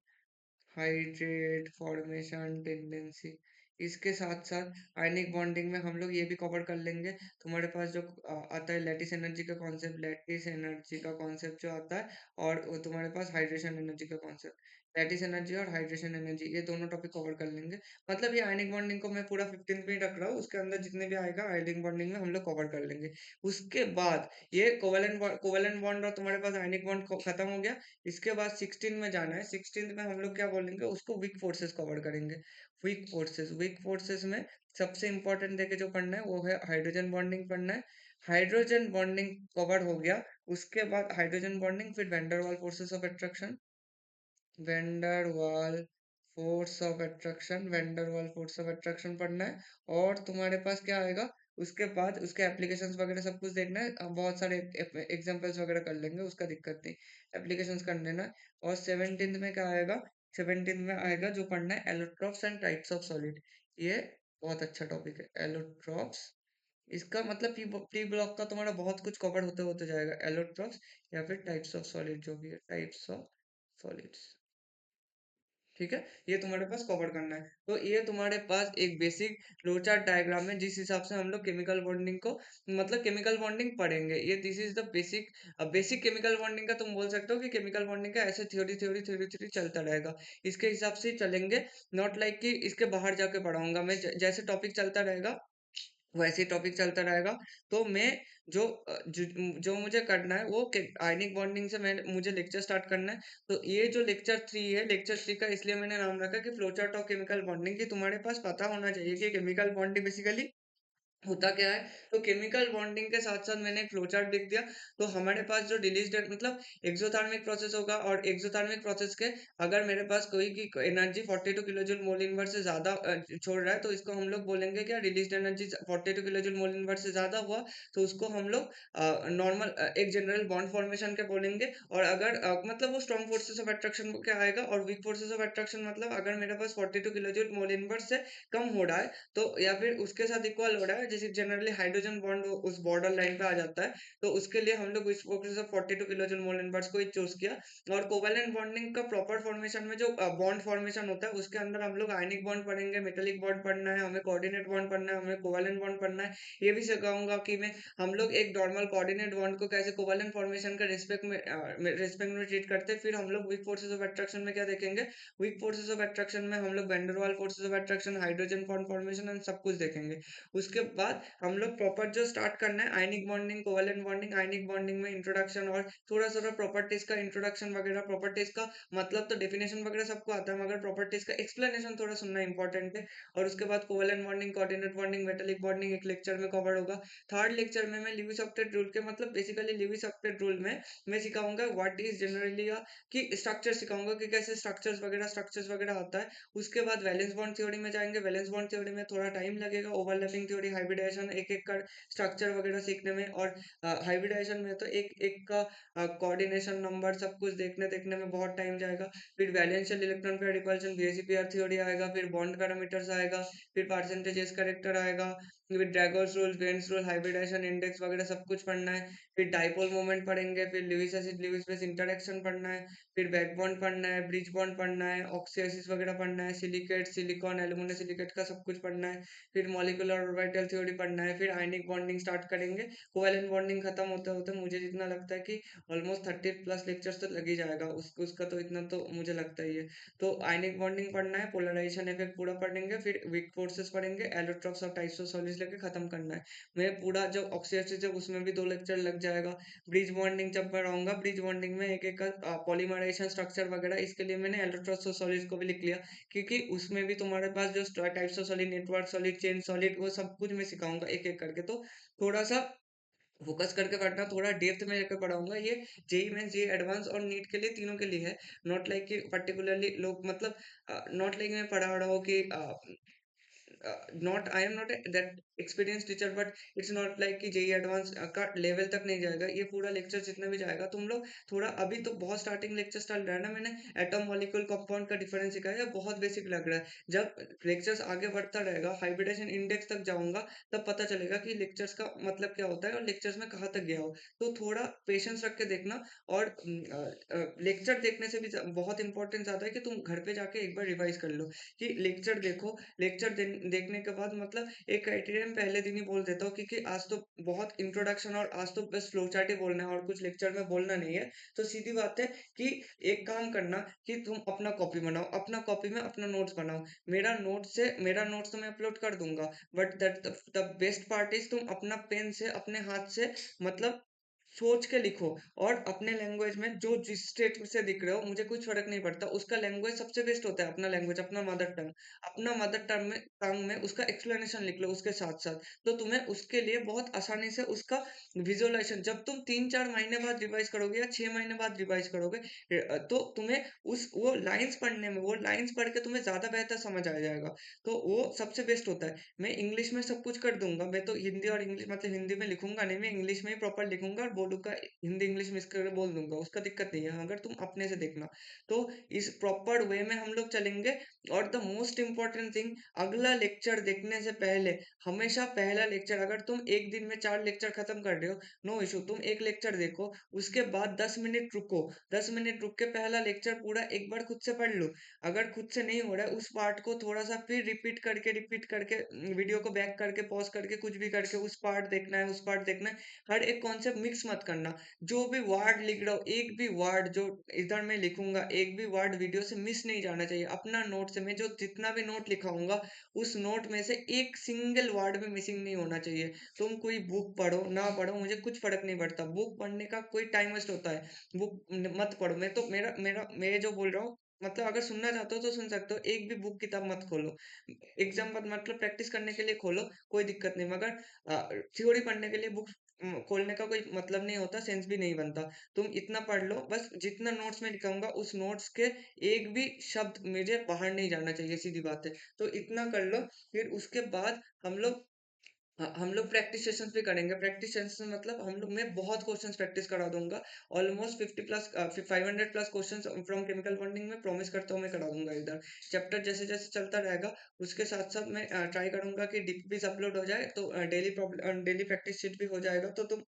hydrate formation tendency. इसके साथ साथ आयनिक बॉन्डिंग में हम लोग ये भी कवर कर लेंगे, तुम्हारे पास जो आता है लैटिस एनर्जी का कॉन्सेप्ट, लैटिस एनर्जी का कॉन्सेप्ट जो आता है, और वो तुम्हारे पास हाइड्रेशन एनर्जी का कॉन्सेप्ट, लैटिस एनर्जी और हाइड्रेशन एनर्जी, ये दोनों टॉपिक कवर कर लेंगे। मतलब ये आयनिक बॉन्डिंग को मैं पूरा 15 मिनट रख रहा हूँ, उसके अंदर जितने भी आएगा आयनिक बॉन्डिंग में हम लोग कवर कर लेंगे। उसके बाद ये कोवेलेंट बॉन्ड और तुम्हारे पास आयनिक बॉन्ड खत्म हो गया। इसके बाद 16 में जाना है, 16 में हम लोग क्या बोलेंगे, उसको वीक फोर्सेस कवर करेंगे। वीक फोर्सेस, वीक फोर्सेस में सबसे इंपॉर्टेंट देके जो पढ़ना है वो है हाइड्रोजन बॉन्डिंग पढ़ना है। हाइड्रोजन बॉन्डिंग कवर हो गया, उसके बाद हाइड्रोजन बॉन्डिंग, फिर वैन वाल फोर्सेस ऑफ अट्रैक्शन, वेंडर वाल फोर्स ऑफ अट्रैक्शन, वेंडर वाल फोर्स ऑफ अट्रैक्शन पढ़ना है। और तुम्हारे पास क्या आएगा, उसके बाद उसके एप्लीकेशंस वगैरह सब कुछ देखना है, हम बहुत सारे एग्जांपल्स वगैरह कर लेंगे, उसका दिक्कत नहीं, एप्लीकेशंस कर लेना है। और 17th में क्या आएगा, 17th में आएगा जो पढ़ना है, allotropes and types of solid. ये बहुत अच्छा टॉपिक है, एलोट्रॉप्स, इसका मतलब पी ब्लॉक का तुम्हारा बहुत कुछ कवर होते होते जाएगा, एलोट्रॉप्स या फिर टाइप्स ऑफ सॉलिड, जो भी है टाइप्स ऑफ सॉलिड्स। ठीक है, ये तुम्हारे पास कवर करना है। तो ये तुम्हारे पास एक बेसिक फ्लोचार्ट डायग्राम है, जिस हिसाब से हम लोग केमिकल बॉन्डिंग को, मतलब केमिकल बॉन्डिंग पढ़ेंगे, ये this is the basic. Basic chemical bonding का तुम बोल सकते हो कि केमिकल बॉन्डिंग का ऐसे थ्योरी थ्योरी थ्योरी थ्योरी चलता रहेगा, इसके हिसाब से ही चलेंगे। नॉट लाइक कि इसके बाहर जाके पढ़ाऊंगा मैं, जैसे टॉपिक चलता रहेगा वैसे ही टॉपिक चलता रहेगा। तो मैं जो मुझे करना है वो आयनिक बॉन्डिंग से मैं मुझे लेक्चर स्टार्ट करना है। तो ये जो लेक्चर 3 है, लेक्चर 3 का इसलिए मैंने नाम रखा कि फ्लोचार्ट ऑफ केमिकल बॉन्डिंग, की तुम्हारे पास पता होना चाहिए कि केमिकल बॉन्डिंग बेसिकली होता क्या है। तो केमिकल बॉन्डिंग के साथ साथ मैंने एक फ्लोचार्ट लिख दिया। तो हमारे पास जो रिलीज मतलब एक्सोथर्मिक प्रोसेस होगा, और एक्सोथर्मिक प्रोसेस के अगर मेरे पास कोई की energy 42 kilo joule mole invert से ज्यादा छोड़ रहा है, तो इसको हम लोग बोलेंगे क्या, release energy 42 kilo joule mole invert से ज्यादा हुआ, तो उसको हम लोग नॉर्मल एक जनरल बॉन्ड फॉर्मेशन के बोलेंगे। और अगर मतलब वो स्ट्रॉन्ग फोर्सेस ऑफ अट्रैक्शन क्या आएगा, और वीक फोर्सेस ऑफ अट्रैक्शन मतलब अगर मेरे पास 42 किलो जूल मोल इनवर्ट से कम हो रहा है, तो या फिर उसके साथ इक्वल हो रहा है, जैसे जनरली हाइड्रोजन बॉन्ड उस बॉर्डर लाइन पे आ जाता है, तो उसके लिए हम लोग इस focus of 42 kilojoule mole inverse को ही चूज किया। और कोवेलेंट बॉन्डिंग का प्रॉपर फॉर्मेशन में जो बॉन्ड फॉर्मेशन होता है, उसके अंदर हम लोग आयनिक बॉन्ड पढ़ेंगे, मेटेलिक बॉन्ड पढ़ना है, हमें कोऑर्डिनेट बॉन्ड पढ़ना है, हमें कोवेलेंट बॉन्ड पढ़ना है। ये भी सिखाऊंगा कि मैं हम लोग एक नॉर्मल कोऑर्डिनेट बॉन्ड को कैसे कोवेलेंट फॉर्मेशन का रिस्पेक्ट में ट्रीट करते हैं। फिर हम लोग वीक फोर्सेस ऑफ अट्रैक्शन में क्या देखेंगे, वीक फोर्सेस ऑफ अट्रैक्शन में हम लोग वैन डर वाल forces of attraction, hydrogen bond formation and सब कुछ देखेंगे। उसके बाद हम लोग प्रॉपर जो स्टार्ट करना है, ionic bonding, covalent bonding, ionic bonding में इंट्रोडक्शन और थोड़ा थोड़ा प्रॉपर्टीज का इंट्रोडक्शन वगैरह, प्रॉपर्टीज का मतलब तो डेफिनेशन वगैरह सबको आता है, मगर प्रॉपर्टीज का एक्सप्लेनेशन थोड़ा सुनना इंपॉर्टेंट है। और उसके बाद covalent bonding, coordinate bonding, metallic bonding एक लेक्चर में कवर होगा। थर्ड लेक्चर में मैं लीविस ऑक्टेट रूल के, मतलब बेसिकली लीविस ऑक्टेट रूल में मैं सिखाऊंगा व्हाट इज जनरली कि स्ट्रक्चर सिखाऊंगा कि कैसे स्ट्रक्चर्स वगैरह आता है। उसके बाद वैलेंस बॉन्ड थ्योरी में जाएंगे, वैलेंस बॉन्ड थ्योरी में थोड़ा टाइम लगेगा, ओवरलैपिंग थ्योरी, हाइब्रिडाइजेशन, एक एक का स्ट्रक्चर वगैरह सीखने में। और हाइब्रिडाइजेशन में तो एक एक का कोऑर्डिनेशन नंबर सब कुछ देखने देखने में बहुत टाइम जाएगा। फिर valence shell electron pair repulsion, VSEPR theory आएगा, फिर बॉन्ड पैरामीटर्स आएगा, फिर परसेंटेज एस करेक्टर आएगा, फिर Drago's rule, Bent's rule, hybridisation index वगैरह सब कुछ पढ़ना है। फिर डाइपोल मोमेंट पढ़ेंगे, फिर Lewis acid Lewis base interaction पढ़ना है, फिर बैक बॉन्ड पढ़ना है, ब्रिज बॉन्ड पढ़ना है, ऑक्सीडाइसिस वगैरह पढ़ना है, सिलिकेट, सिलिकॉन, एल्यूमिनियम सिलिकेट का सब कुछ पढ़ना है। फिर मॉलिक्यूलर ऑर्बिटल थ्योरी पढ़ना है, फिर आयनिक बॉन्डिंग स्टार्ट करेंगे। कोवेलेंट बॉन्डिंग खत्म होते होते मुझे जितना लगता है कि ऑलमोस्ट 30+ लेक्चर्स तो लग ही जाएगा, उसका तो इतना तो मुझे लगता ही है। तो आयनिक बॉन्डिंग पढ़ना है, पोलराइजेशन इफेक्ट पूरा पढ़ेंगे, फिर वीक फोर्सेस पढ़ेंगे, एलोट्रॉप्स और टाइप्स ऑफ सॉलिड्स नॉलेज लेके खत्म करना है। मैं पूरा जो ऑक्सीजन है उसमें भी 2 लेक्चर लग जाएगा। ब्रिज बॉन्डिंग जब पढ़ाऊँगा, ब्रिज बॉन्डिंग में एक-एक का पॉलीमराइज़ेशन स्ट्रक्चर वगैरह इसके लिए मैंने इलेक्ट्रोसोलिड को भी लिख लिया, क्योंकि उसमें भी तुम्हारे पास जो types of solid, network solid, chain solid वो सब कुछ मैं सिखाऊँगा एक-एक करके। तो थोड़ा-सा फोकस करके पढ़ना, थोड़ा डेप्थ में लेकर पढ़ाऊँगा। ये जेईई मेंस, जेईई एडवांस और नीट के लिए, तीनों के लिए है। नॉट लाइक कि पर्टिकुलरली लोग मतलब नॉट लाइक मैं पढ़ा रहा हूँ कि not I am not that experience teacher, but it's not like कि जेईई एडवांस का लेवल तक नहीं जाएगा। ये पूरा लेक्चर जितना भी जाएगा तुम लोग थोड़ा, अभी तो बहुत स्टार्टिंग लेक्चर स्टार्ट रहा है ना, मैंने एटम मॉलिक्यूल कंपाउंड का डिफरेंस सिखाया, बहुत बेसिक लग रहा है। जब लेक्चर्स आगे बढ़ता रहेगा, हाइब्रिडेशन इंडेक्स तक जाऊंगा, तब पता चलेगा कि लेक्चर्स का मतलब क्या होता है और लेक्चर्स में कहाँ तक गया हो। तो थोड़ा पेशेंस रख के देखना। और लेक्चर देखने से भी बहुत इंपॉर्टेंस आता है कि तुम घर पे जाके एक बार रिवाइज कर लो कि लेक्चर देखो। लेक्चर देखने के बाद मतलब एक क्राइटेरियन पहले दिन ही बोल देता हूँ, क्योंकि आज तो बहुत इंट्रोडक्शन और आज तो बस फ्लो चार्ट ही बोलना है और कुछ लेक्चर में बोलना नहीं है। तो सीधी बात है कि एक काम करना कि तुम अपना कॉपी बनाओ, अपना कॉपी में अपना नोट्स बनाओ। मेरा नोट्स तो मैं अपलोड कर दूंगा, but that the best part is तुम अपना पेन से, अपने हाथ से मतलब सोच के लिखो। और अपने लैंग्वेज में जो जिस स्टेट से दिख रहे हो, मुझे कुछ फर्क नहीं पड़ता, उसका लैंग्वेज सबसे बेस्ट होता है। अपना लैंग्वेज, अपना मदर टंग, अपना मदर टंग में उसका एक्सप्लेनेशन लिख लो उसके साथ साथ। तो तुम्हें उसके लिए बहुत आसानी से उसका विजुअलाइजेशन, जब तुम 3-4 महीने बाद रिवाइज करोगे या 6 महीने बाद रिवाइज करोगे, तो तुम्हें उस वो लाइंस पढ़ने में, वो लाइंस पढ़ के तुम्हें ज्यादा बेहतर समझ आ जाएगा। तो वो सबसे बेस्ट होता है। मैं इंग्लिश में सब कुछ कर दूंगा, मैं तो हिंदी और इंग्लिश मतलब हिंदी में लिखूंगा नहीं, मैं इंग्लिश में ही प्रॉपर लिखूंगा और बोलूंगा, हिंदी इंग्लिश मिक्स करके बोल दूंगा, उसका दिक्कत नहीं है अगर तुम अपने से देखना। तो इस प्रॉपर वे में हम लोग चलेंगे। और द मोस्ट इम्पॉर्टेंट थिंग, अगला लेक्चर देखने से पहले हमेशा पहला लेक्चर, अगर तुम एक दिन में 4 लेक्चर खत्म कर रहे हो, नो इशू, तुम एक लेक्चर देखो, उसके बाद 10 मिनट रुको, 10 मिनट रुक के पहला लेक्चर पूरा एक बार खुद से पढ़ लो। अगर खुद से नहीं हो रहा है, उस पार्ट को थोड़ा सा फिर रिपीट करके वीडियो को बैक करके पॉज करके कुछ भी करके उस पार्ट देखना है, उस पार्ट देखना है। हर एक कॉन्सेप्ट मिक्स मत करना। जो भी वर्ड लिख रहा हूँ, एक भी वर्ड जो इधर मैं लिखूंगा, एक भी वर्ड वीडियो से मिस नहीं जाना चाहिए। अपना नोट से मैं जो जितना भी नोट लिखाऊंगा, उस नोट में से एक सिंगल वर्ड भी मिसिंग नहीं होना चाहिए। तुम कोई बुक पढ़ो ना पढ़ो, मुझे कुछ फर्क नहीं पड़ता, बुक पढ़ने का कोई टाइम वेस्ट होता है, बुक मत पढ़ो। मैं तो मेरा मेरा मैं जो बोल रहा हूँ, मतलब अगर सुनना चाहते हो तो सुन सकते हो, एक भी बुक किताब मत खोलो। एग्जाम पर मतलब प्रैक्टिस करने के लिए खोलो, कोई दिक्कत नहीं, मगर थ्योरी पढ़ने के लिए बुक खोलने का कोई मतलब नहीं होता, सेंस भी नहीं बनता। तुम इतना पढ़ लो बस, जितना नोट्स में लिखाऊंगा उस नोट्स के एक भी शब्द मुझे बाहर नहीं जाना चाहिए, सीधी बात है। तो इतना कर लो। फिर उसके बाद हम लोग प्रैक्टिस सेशंस भी करेंगे। प्रैक्टिस सेशंस मतलब हम लोग, मैं बहुत क्वेश्चंस प्रैक्टिस करा दूंगा। Almost 500 plus questions from chemical bonding में प्रॉमिस करता हूँ मैं करा दूंगा इधर। चैप्टर जैसे जैसे चलता रहेगा, उसके साथ साथ मैं ट्राई करूंगा कि डीपीपीस अपलोड हो जाए, तो डेली प्रैक्टिस शीट भी हो जाएगा, तो तुम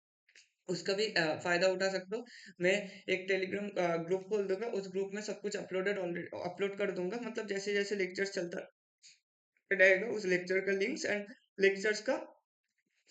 उसका भी फायदा उठा सकते हो। मैं एक टेलीग्राम ग्रुप खोल दूंगा, उस ग्रुप में सब कुछ अपलोड कर दूंगा, मतलब जैसे जैसे लेक्चर्स चलता रहेगा, उस लेक्चर का लिंक्स एंड लेक्चर्स का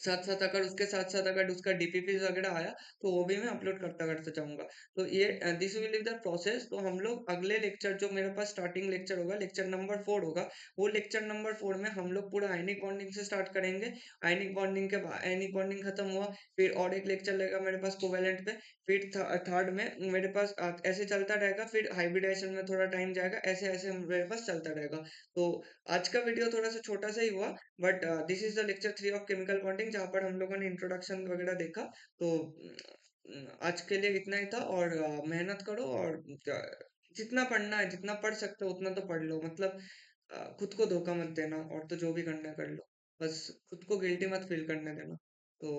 साथ-साथ, अगर उसके साथ-साथ अगर उसका डीपीपी वगैरह आया, तो वो भी मैं अपलोड करता करता जाऊँगा। तो ये this will be the process. तो हम लोग अगले लेक्चर, जो मेरे पास स्टार्टिंग लेक्चर होगा, लेक्चर नंबर 4 होगा, वो लेक्चर नंबर 4 में हम लोग पूरा आयनिक बॉन्डिंग से स्टार्ट करेंगे। आयनिक बॉन्डिंग खत्म हुआ, फिर और एक लेक्चर लगेगा मेरे पास कोवैलेंट पे, फिर थर्ड में मेरे पास ऐसे चलता रहेगा, फिर हाइब्रिडाइजेशन में थोड़ा टाइम जाएगा, ऐसे-ऐसे मेरे पास चलता रहेगा। तो आज का वीडियो थोड़ा-सा छोटा सा ही हुआ, but this is the lecture 3 of chemical bonding, जहाँ पर हम लोगों ने इंट्रोडक्शन वगैरह देखा। तो आज के लिए इतना ही था। और मेहनत करो, और जितना पढ़ना है, जितना पढ़ सकते हो उतना तो पढ़ लो, मतलब खुद को धोखा मत देना, और तो जो भी करना है कर लो, बस खुद को गिल्टी मत फील करने देना। तो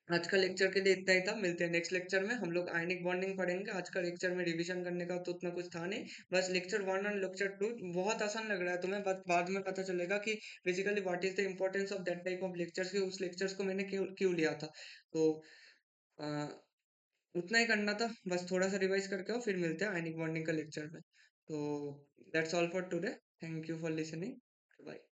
आज का लेक्चर के लिए इतना ही था। मिलते हैं नेक्स्ट लेक्चर में, हम लोग आयनिक बॉन्डिंग पढ़ेंगे। आज का लेक्चर में रिवीजन करने का तो उतना कुछ था नहीं, बस लेक्चर 1 और लेक्चर 2 बहुत आसान लग रहा है तुम्हें, बट बाद में पता चलेगा कि basically what is the importance of that type of lectures, कि उस लेक्चर्स को मैंने क्यों क्यों लिया था। तो अ, उतना ही करना था, बस थोड़ा सा रिवाइज करके आओ, फिर मिलते हैं आयनिक बॉन्डिंग का लेक्चर में। तो that's all for today. Thank you for listening. Bye.